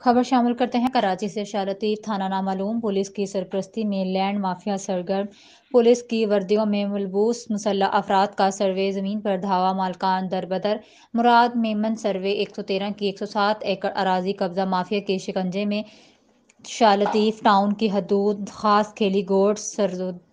خبر شامل کرتے ہیں کراچی سے۔ شاہ لطیف تھانہ نامعلوم پولیس کی سرپرستی میں لینڈ مافیا سرگرم۔ پولیس کی وردیوں میں ملبوس مسلح افراد کا سروے زمین پر دھاوا، مالکان در بدر۔ مراد میمن سروے 113 کی 107 ایکڑ اراضی قبضہ مافیا کے شکنجے میں۔ شاہ لطیف ٹاؤن کی حدود خاص کھیلی گوٹ سرودہ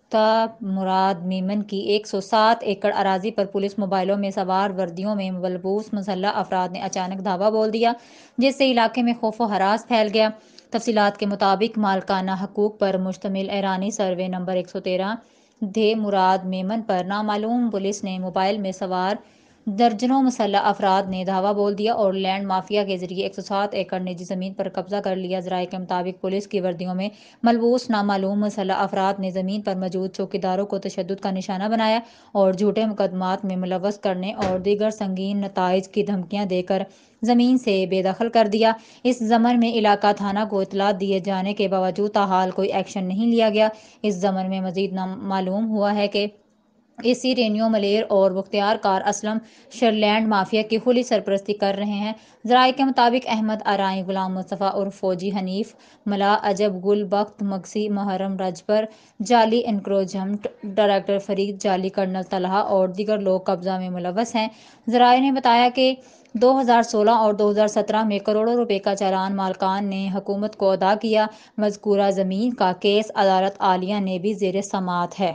مراد میمن کی 107 ایکڑ اراضی پر پولیس موبائلوں میں سوار وردیوں میں ملبوس مسلح افراد نے اچانک دھاوا بول دیا، جس سے علاقے میں خوف و ہراس پھیل گیا۔ تفصیلات کے مطابق مالکانہ حقوق پر مشتمل ایرانی سروے نمبر 113 دھے مراد میمن پر نامعلوم پولیس نے موبائل میں سوار درجنوں مسلح افراد نے دھاوا بول دیا اور لینڈ مافیا کے ذریعے 107 ایکڑ نجی زمین پر قبضہ کر لیا۔ ذرائع کے مطابق پولیس کی وردیوں میں ملبوس نامعلوم مسلح افراد نے زمین پر موجود چوکیداروں کو تشدد کا نشانہ بنایا اور جھوٹے مقدمات میں ملوث کرنے اور دیگر سنگین نتائج کی دھمکیاں دے کر زمین سے بے دخل کر دیا۔ اس ضمن میں علاقہ تھانہ کو اطلاعات دیے جانے کے باوجود تاحال کوئی ایکشن نہیں لیا گیا۔ اس ضمن میں مزید معلوم ہوا ہے کہ اے سی رینیو ملیر اور مختار کار اسلم شرلینڈ مافیا کی کھلی سرپرستی کر رہے ہیں۔ ذرائع کے مطابق احمد ارائیں، غلام مصطفیٰ عرف فوجی حنیف، ملا عجب گل بخت مگسی، محرم رجبر جعلی انکروچمنٹ ڈائریکٹر، فرید جعلی کرنل طلحہ اور دیگر لوگ قبضہ میں ملوث ہیں۔ ذرائع نے بتایا کہ 2016 اور 2017 میں کروڑوں روپے کا چالان مالکان نے حکومت کو ادا کیا۔ مذکورہ زمین کا کیس عدالت عالیہ نے بھی زیر سماعت ہے۔